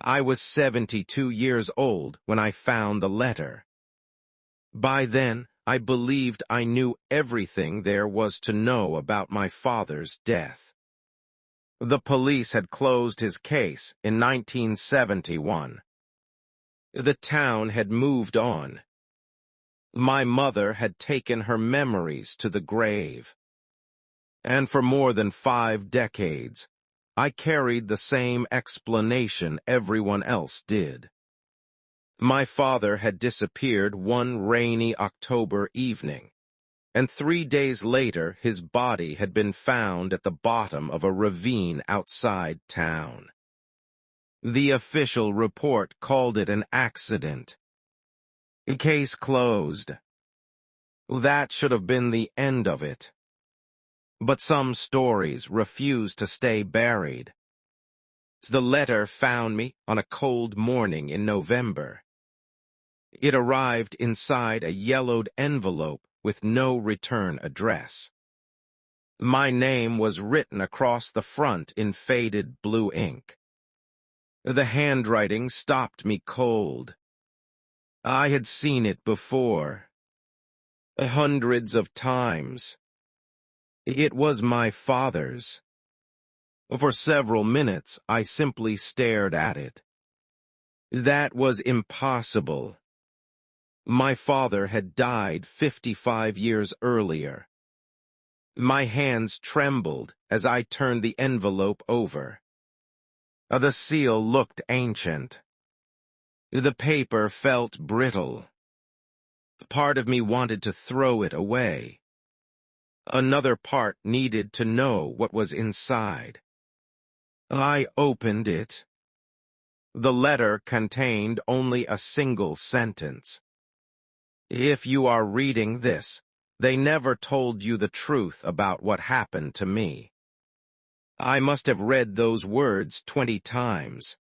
I was 72 years old when I found the letter. By then, I believed I knew everything there was to know about my father's death. The police had closed his case in 1971. The town had moved on. My mother had taken her memories to the grave. And for more than 5 decades, I carried the same explanation everyone else did. My father had disappeared one rainy October evening, and 3 days later his body had been found at the bottom of a ravine outside town. The official report called it an accident. Case closed. That should have been the end of it. But some stories refuse to stay buried. The letter found me on a cold morning in November. It arrived inside a yellowed envelope with no return address. My name was written across the front in faded blue ink. The handwriting stopped me cold. I had seen it before, hundreds of times. It was my father's. For several minutes, I simply stared at it. That was impossible. My father had died 55 years earlier. My hands trembled as I turned the envelope over. The seal looked ancient. The paper felt brittle. Part of me wanted to throw it away. Another part needed to know what was inside. I opened it. The letter contained only a single sentence. If you are reading this, they never told you the truth about what happened to me. I must have read those words 20 times.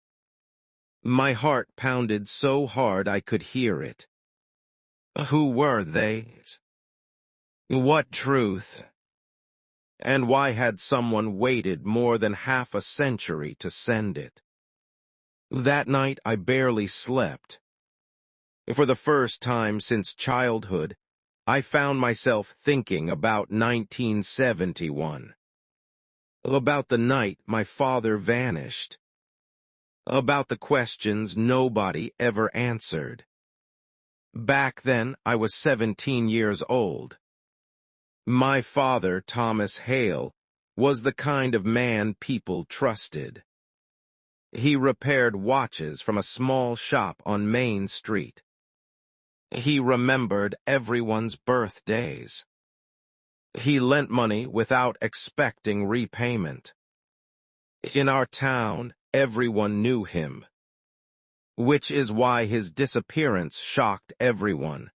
My heart pounded so hard I could hear it. Who were they? What truth? And why had someone waited more than half a century to send it? That night I barely slept. For the first time since childhood, I found myself thinking about 1971. About the night my father vanished. About the questions nobody ever answered. Back then, I was 17 years old. My father, Thomas Hale, was the kind of man people trusted. He repaired watches from a small shop on Main Street. He remembered everyone's birthdays. He lent money without expecting repayment. In our town, everyone knew him, which is why his disappearance shocked everyone.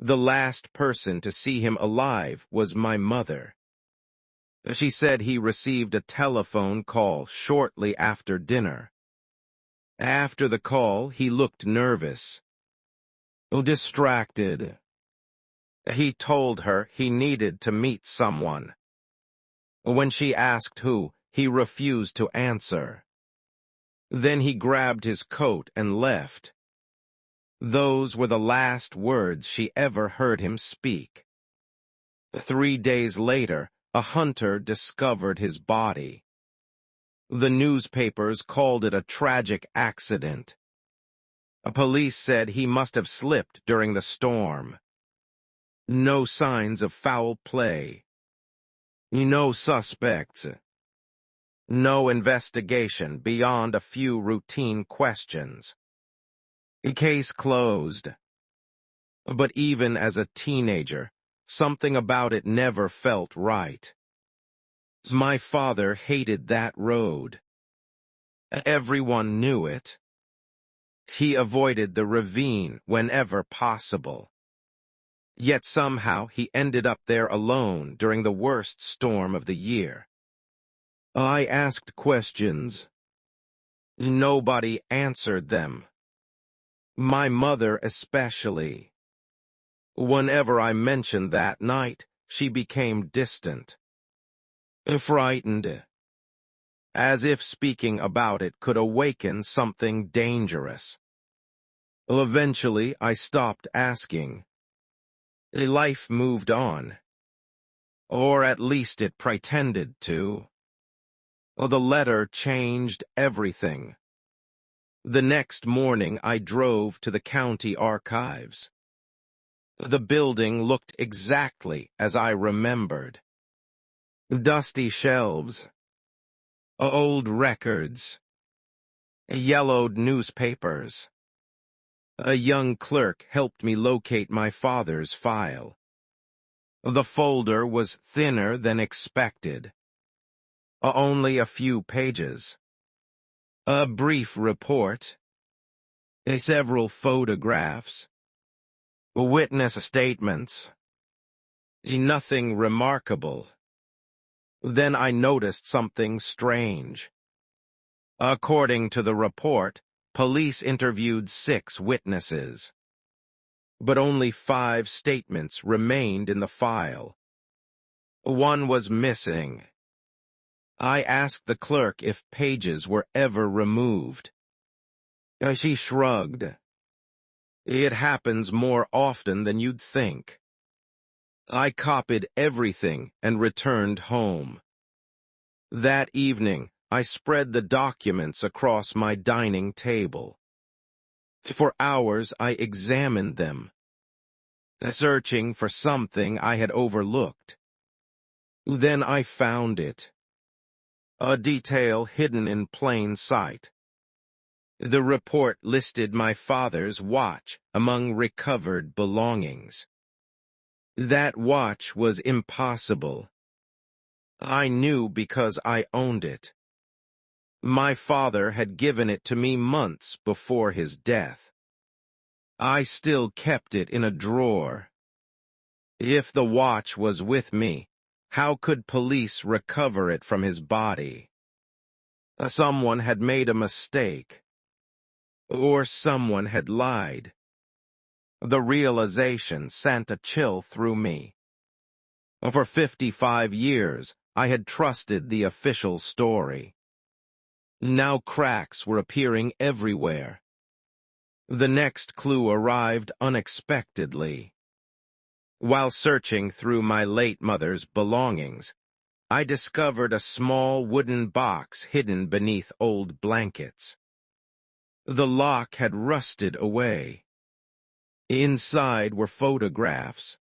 The last person to see him alive was my mother. She said he received a telephone call shortly after dinner. After the call, he looked nervous, distracted. He told her he needed to meet someone. When she asked who, he refused to answer. Then he grabbed his coat and left. Those were the last words she ever heard him speak. 3 days later, a hunter discovered his body. The newspapers called it a tragic accident. Police said he must have slipped during the storm. No signs of foul play. No suspects. No investigation beyond a few routine questions. Case closed. But even as a teenager, something about it never felt right. My father hated that road. Everyone knew it. He avoided the ravine whenever possible. Yet somehow he ended up there alone during the worst storm of the year. I asked questions. Nobody answered them. My mother especially. Whenever I mentioned that night, she became distant. Frightened. as if speaking about it could awaken something dangerous. Eventually, I stopped asking. Life moved on. Or at least it pretended to. The letter changed everything. The next morning, I drove to the county archives. The building looked exactly as I remembered. Dusty shelves, old records, yellowed newspapers. A young clerk helped me locate my father's file. The folder was thinner than expected. Only a few pages. A brief report. Several photographs. Witness statements. Nothing remarkable. Then I noticed something strange. According to the report, police interviewed 6 witnesses. But only 5 statements remained in the file. One was missing. I asked the clerk if pages were ever removed. She shrugged. It happens more often than you'd think. I copied everything and returned home. That evening, I spread the documents across my dining table. For hours, I examined them, searching for something I had overlooked. Then I found it. A detail hidden in plain sight. The report listed my father's watch among recovered belongings. That watch was impossible. I knew because I owned it. My father had given it to me months before his death. I still kept it in a drawer. If the watch was with me, how could police recover it from his body? Someone had made a mistake. Or someone had lied. The realization sent a chill through me. For 55 years, I had trusted the official story. Now cracks were appearing everywhere. The next clue arrived unexpectedly. While searching through my late mother's belongings, I discovered a small wooden box hidden beneath old blankets. The lock had rusted away. Inside were photographs,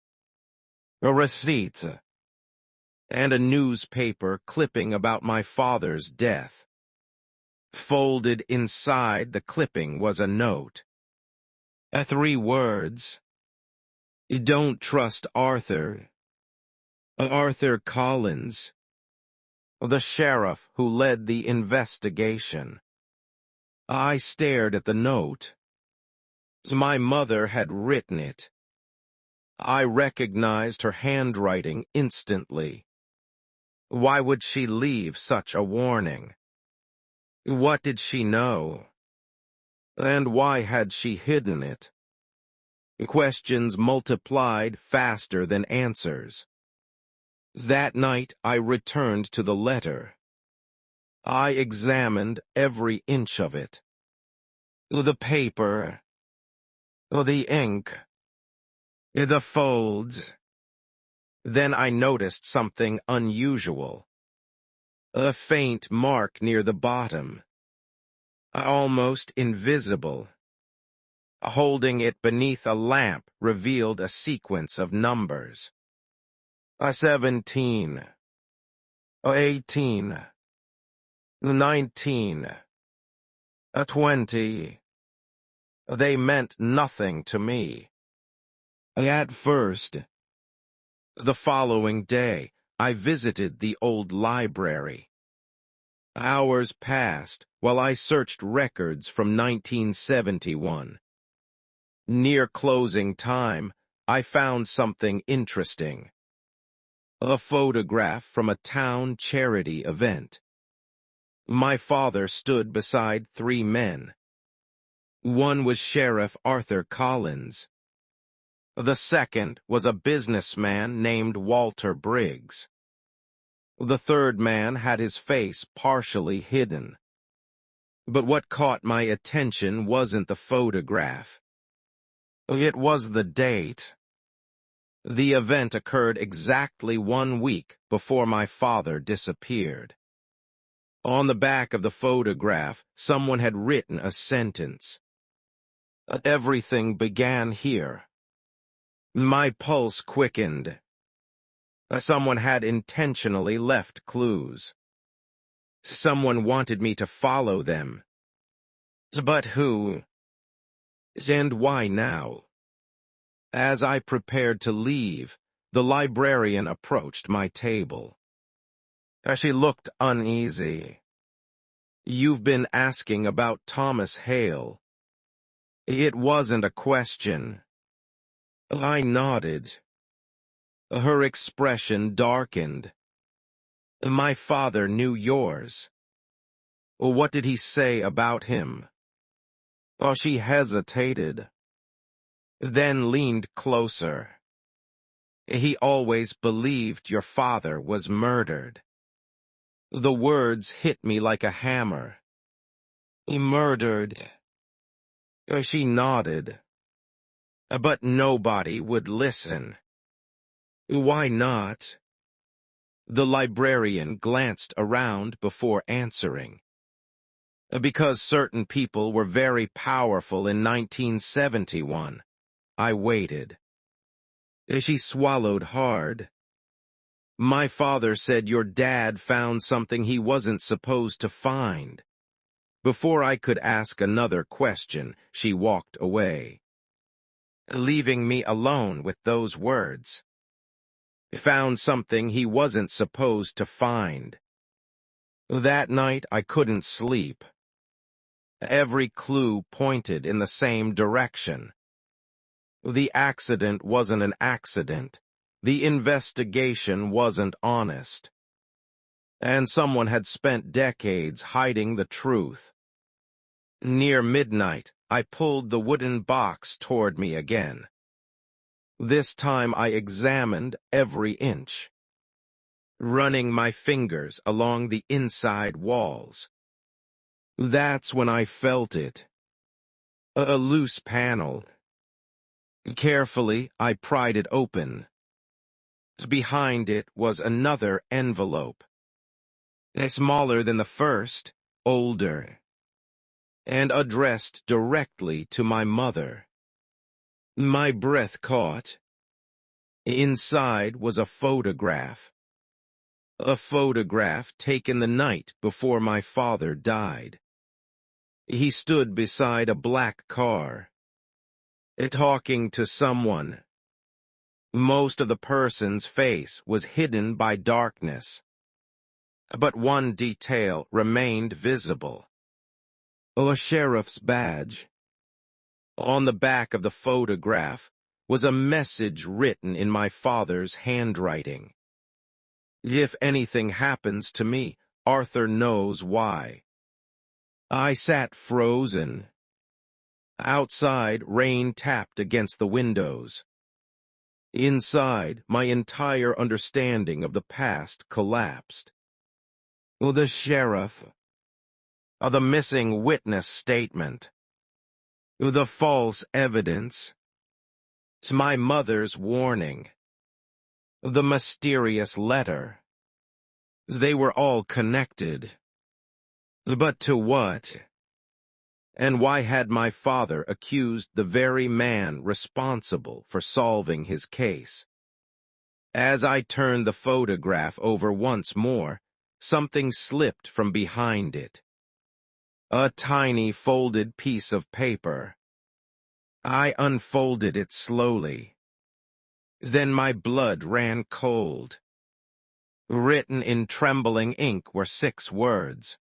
a receipt, and a newspaper clipping about my father's death. Folded inside the clipping was a note. 3 words. Don't trust Arthur. Arthur Collins, the sheriff who led the investigation. I stared at the note. My mother had written it. I recognized her handwriting instantly. Why would she leave such a warning? What did she know? And why had she hidden it? Questions multiplied faster than answers. That night I returned to the letter. I examined every inch of it. The paper, the ink, the folds. Then I noticed something unusual. A faint mark near the bottom. Almost invisible. Holding it beneath a lamp revealed a sequence of numbers. 17, 18, 19, 20. They meant nothing to me. At first. The following day, I visited the old library. Hours passed while I searched records from 1971. Near closing time, I found something interesting. A photograph from a town charity event. My father stood beside 3 men. One was Sheriff Arthur Collins. The second was a businessman named Walter Briggs. The third man had his face partially hidden. But what caught my attention wasn't the photograph. It was the date. The event occurred exactly 1 week before my father disappeared. On the back of the photograph, someone had written a sentence. Everything began here. My pulse quickened. Someone had intentionally left clues. Someone wanted me to follow them. But who? And why now? As I prepared to leave, the librarian approached my table. She looked uneasy. "You've been asking about Thomas Hale." It wasn't a question. I nodded. Her expression darkened. "My father knew yours." "What did he say about him?" She hesitated, then leaned closer. "He always believed your father was murdered." The words hit me like a hammer. "He murdered." She nodded. "But nobody would listen." "Why not?" The librarian glanced around before answering. "Because certain people were very powerful in 1971. I waited." She swallowed hard. "My father said your dad found something he wasn't supposed to find." Before I could ask another question, she walked away, leaving me alone with those words. Found something he wasn't supposed to find. That night I couldn't sleep. Every clue pointed in the same direction. The accident wasn't an accident. The investigation wasn't honest. And someone had spent decades hiding the truth. Near midnight, I pulled the wooden box toward me again. This time I examined every inch, running my fingers along the inside walls. That's when I felt it. A loose panel. Carefully, I pried it open. Behind it was another envelope. Smaller than the first, older, and addressed directly to my mother. My breath caught. Inside was a photograph. A photograph taken the night before my father died. He stood beside a black car, talking to someone. Most of the person's face was hidden by darkness, but one detail remained visible. A sheriff's badge. On the back of the photograph was a message written in my father's handwriting. "If anything happens to me, Arthur knows why." I sat frozen. Outside, rain tapped against the windows. Inside, my entire understanding of the past collapsed. The sheriff. The missing witness statement. The false evidence. My mother's warning. The mysterious letter. They were all connected. But to what? And why had my father accused the very man responsible for solving his case? As I turned the photograph over once more, something slipped from behind it. A tiny folded piece of paper. I unfolded it slowly. Then my blood ran cold. Written in trembling ink were 6 words.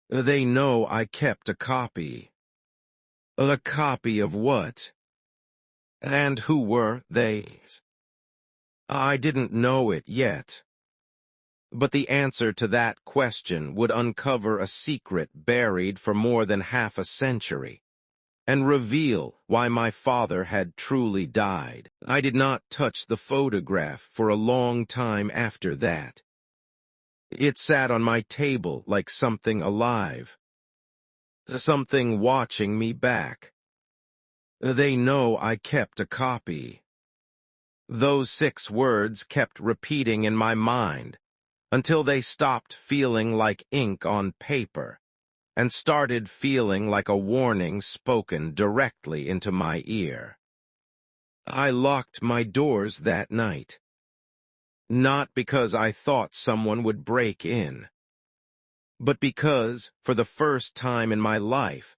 "They know I kept a copy." A copy of what? And who were they? I didn't know it yet. But the answer to that question would uncover a secret buried for more than half a century, and reveal why my father had truly died. I did not touch the photograph for a long time after that. It sat on my table like something alive, something watching me back. They know I kept a copy. Those 6 words kept repeating in my mind until they stopped feeling like ink on paper and started feeling like a warning spoken directly into my ear. I locked my doors that night, not because I thought someone would break in, but because, for the first time in my life,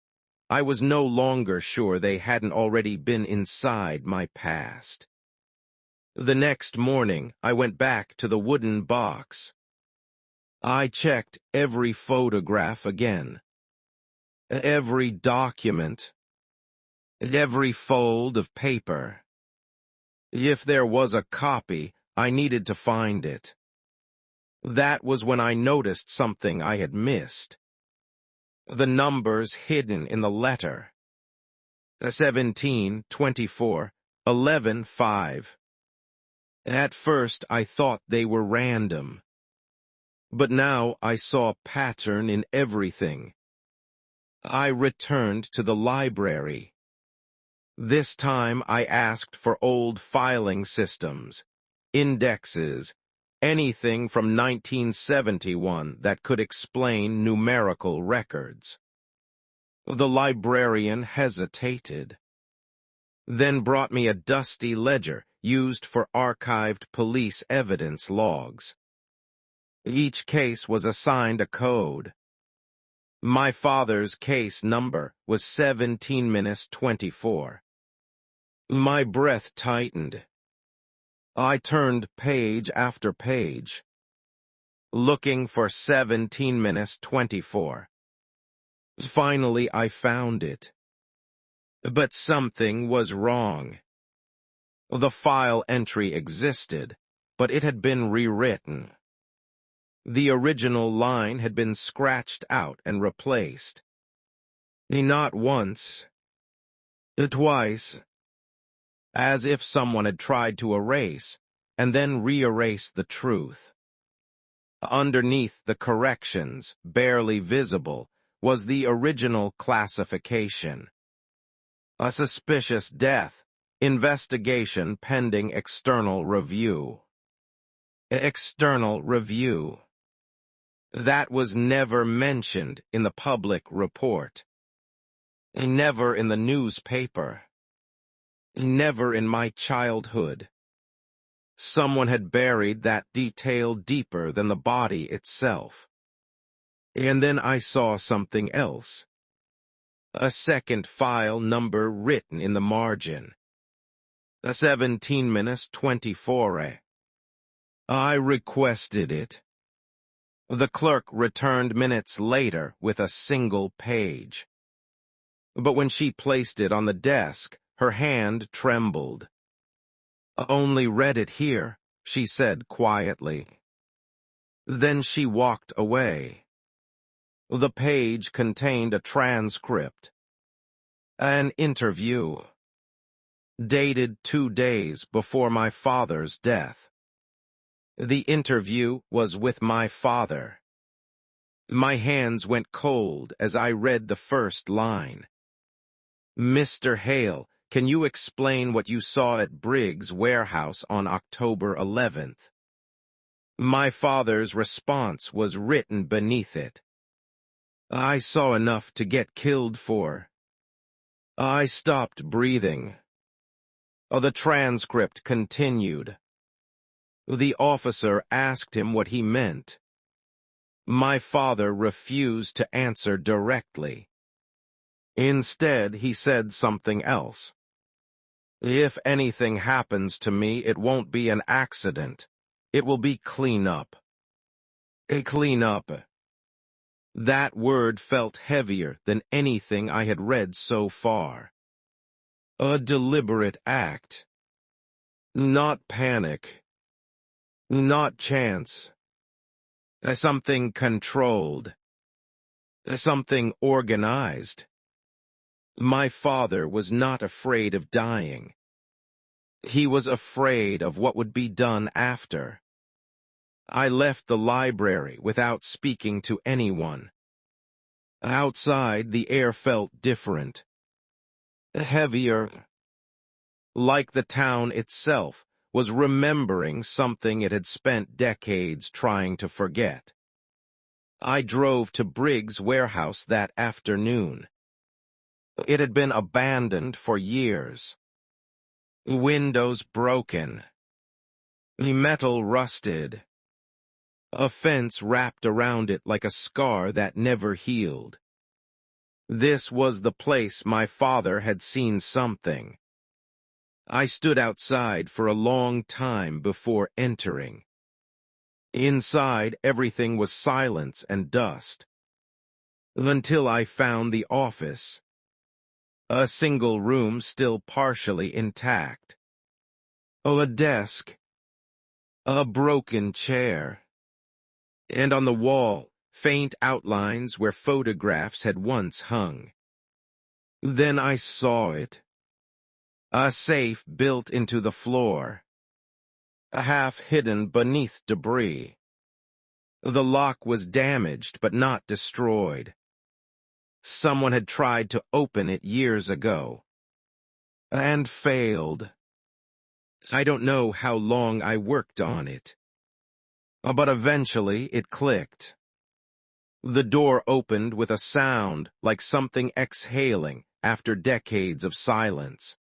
I was no longer sure they hadn't already been inside my past. The next morning, I went back to the wooden box. I checked every photograph again, every document, every fold of paper. If there was a copy, I needed to find it. That was when I noticed something I had missed. The numbers hidden in the letter. 17, 24, 11, 5. At first, I thought they were random. But now I saw a pattern in everything. I returned to the library. This time I asked for old filing systems, indexes, anything from 1971 that could explain numerical records. The librarian hesitated, then brought me a dusty ledger used for archived police evidence logs. Each case was assigned a code. My father's case number was 17-24. My breath tightened. I turned page after page, looking for 17-24. Finally, I found it. But something was wrong. The file entry existed, but it had been rewritten. The original line had been scratched out and replaced. Not once, twice, as if someone had tried to erase and then re-erase the truth. Underneath the corrections, barely visible, was the original classification. A suspicious death, investigation pending external review. External review. That was never mentioned in the public report. Never in the newspaper. Never in my childhood. Someone had buried that detail deeper than the body itself. And then I saw something else. A second file number written in the margin. 17-24. I requested it. The clerk returned minutes later with a single page. But when she placed it on the desk, her hand trembled. "Only read it here," she said quietly. Then she walked away. The page contained a transcript. An interview. Dated 2 days before my father's death. The interview was with my father. My hands went cold as I read the first line. "Mr. Hale, can you explain what you saw at Briggs' warehouse on October 11th? My father's response was written beneath it. "I saw enough to get killed for." I stopped breathing. The transcript continued. The officer asked him what he meant. My father refused to answer directly. Instead, he said something else. "If anything happens to me, it won't be an accident. It will be cleanup." A cleanup. That word felt heavier than anything I had read so far. A deliberate act. Not panic. Not chance. Something controlled. Something organized. My father was not afraid of dying. He was afraid of what would be done after. I left the library without speaking to anyone. Outside, the air felt different, heavier, like the town itself was remembering something it had spent decades trying to forget. I drove to Briggs' warehouse that afternoon. It had been abandoned for years. Windows broken. Metal rusted. A fence wrapped around it like a scar that never healed. This was the place my father had seen something. I stood outside for a long time before entering. Inside, everything was silence and dust. Until I found the office. A single room still partially intact. A desk. A broken chair. And on the wall, faint outlines where photographs had once hung. Then I saw it. A safe built into the floor. Half hidden beneath debris. The lock was damaged but not destroyed. Someone had tried to open it years ago. And failed. I don't know how long I worked on it. But eventually it clicked. The door opened with a sound like something exhaling after decades of silence.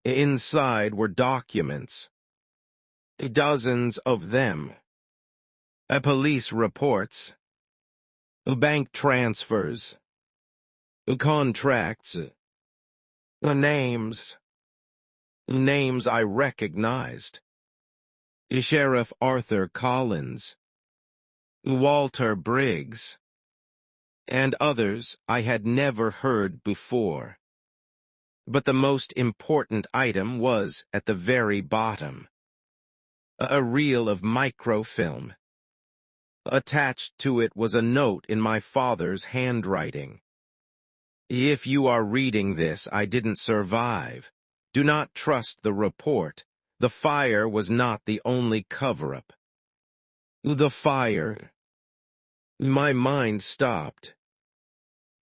Inside were documents. Dozens of them. Police reports. Bank transfers. Contracts. Names. Names I recognized. Sheriff Arthur Collins. Walter Briggs. And others I had never heard before. But the most important item was at the very bottom. A reel of microfilm. Attached to it was a note in my father's handwriting. If you are reading this, I didn't survive. Do not trust the report. The fire was not the only cover-up. The fire. My mind stopped.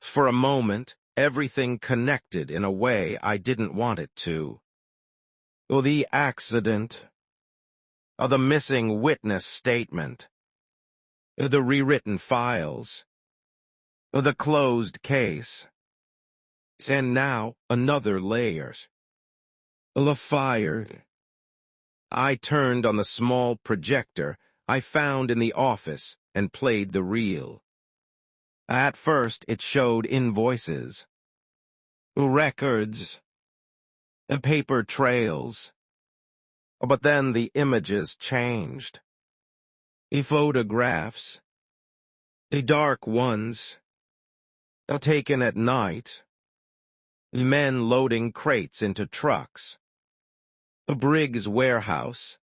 For a moment, everything connected in a way I didn't want it to. The accident. The missing witness statement. The rewritten files. The closed case. And now, another layer. The fire. I turned on the small projector I found in the office and played the reel. At first, it showed invoices, records, paper trails. But then the images changed. Photographs. Dark ones. Taken at night. Men loading crates into trucks. Briggs' warehouse.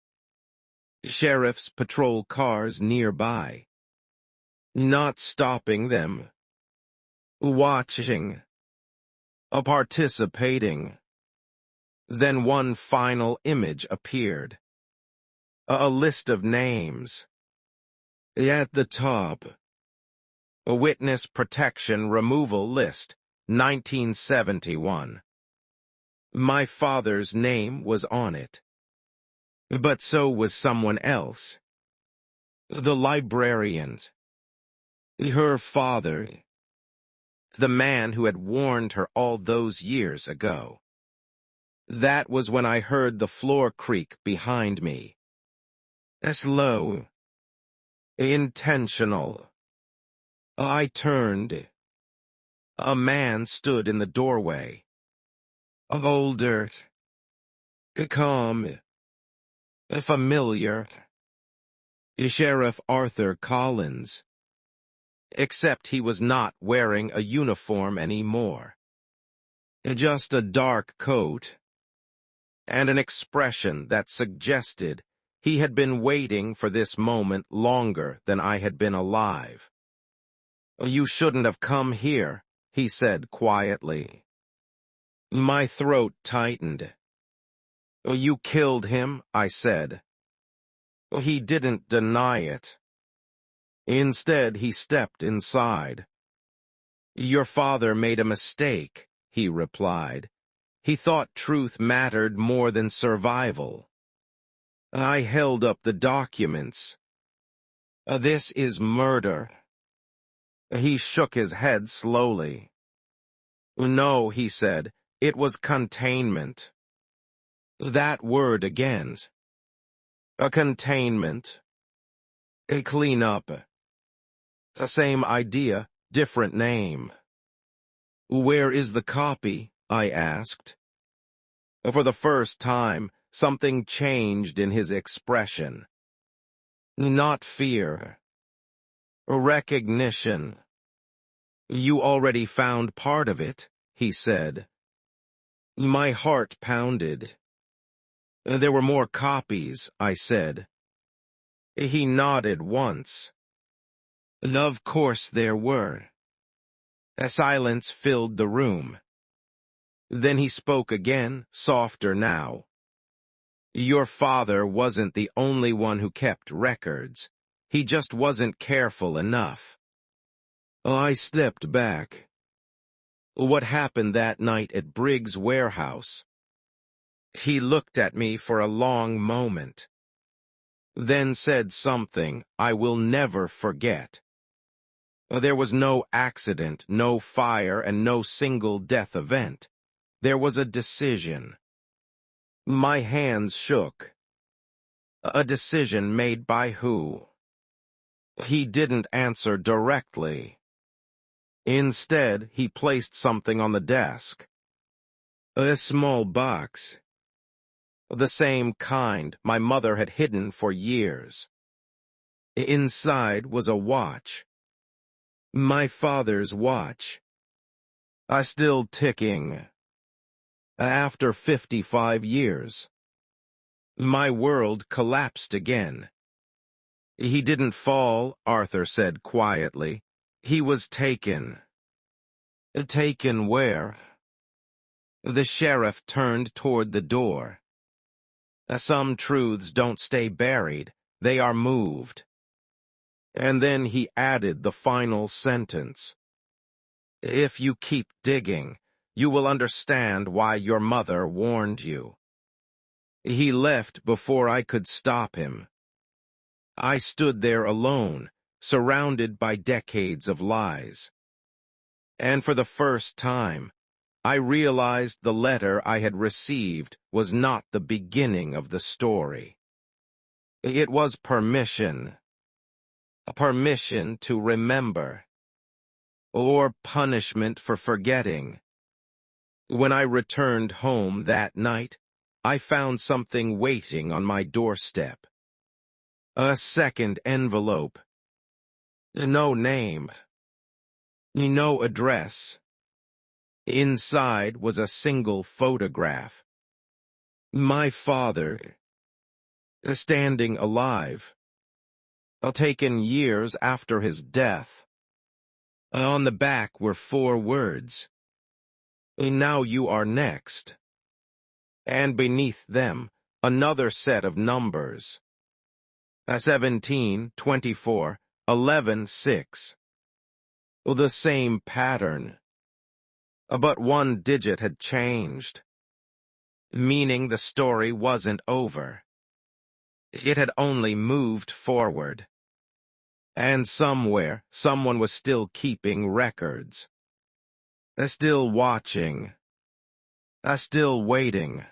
Sheriff's patrol cars nearby. Not stopping them. Watching. Participating. Then one final image appeared. A list of names. At the top. A Witness Protection Removal List, 1971. My father's name was on it. But so was someone else. The librarian's. Her father. The man who had warned her all those years ago. That was when I heard the floor creak behind me. Slow. Intentional. I turned. A man stood in the doorway. Older. Calm. Familiar. Sheriff Arthur Collins. Except he was not wearing a uniform anymore. Just a dark coat. And an expression that suggested he had been waiting for this moment longer than I had been alive. You shouldn't have come here, he said quietly. My throat tightened. You killed him, I said. He didn't deny it. Instead, he stepped inside. "Your father made a mistake," he replied. "He thought truth mattered more than survival." I held up the documents. "This is murder." He shook his head slowly. "No," he said, "it was containment." That word again. A containment. A cleanup. The same idea, different name. "Where is the copy?" I asked. For the first time, something changed in his expression. Not fear. Recognition. "You already found part of it," he said. My heart pounded. "There were more copies," I said. He nodded once. "Of course there were." A silence filled the room. Then he spoke again, softer now. "Your father wasn't the only one who kept records. He just wasn't careful enough." I stepped back. "What happened that night at Briggs' warehouse?" He looked at me for a long moment, then said something I will never forget. There was no accident, no fire, and no single death event. There was a decision. My hands shook. A decision made by who? He didn't answer directly. Instead, he placed something on the desk. A small box. The same kind my mother had hidden for years. Inside was a watch. My father's watch. Still ticking. After 55 years. My world collapsed again. "He didn't fall," Arthur said quietly. "He was taken." "Taken where?" The sheriff turned toward the door. "Some truths don't stay buried. They are moved." And then he added the final sentence. "If you keep digging, you will understand why your mother warned you." He left before I could stop him. I stood there alone, surrounded by decades of lies. And for the first time, I realized the letter I had received was not the beginning of the story. It was permission. Permission to remember. Or punishment for forgetting. When I returned home that night, I found something waiting on my doorstep. A second envelope. No name. No address. Inside was a single photograph. My father, standing alive, taken years after his death. On the back were 4 words. "Now you are next." And beneath them, another set of numbers. 17, 24, 11, 6. The same pattern. But one digit had changed, meaning the story wasn't over. It had only moved forward. And somewhere, someone was still keeping records. Still watching. Still waiting.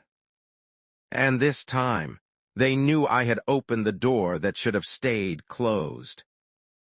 And this time, they knew I had opened the door that should have stayed closed.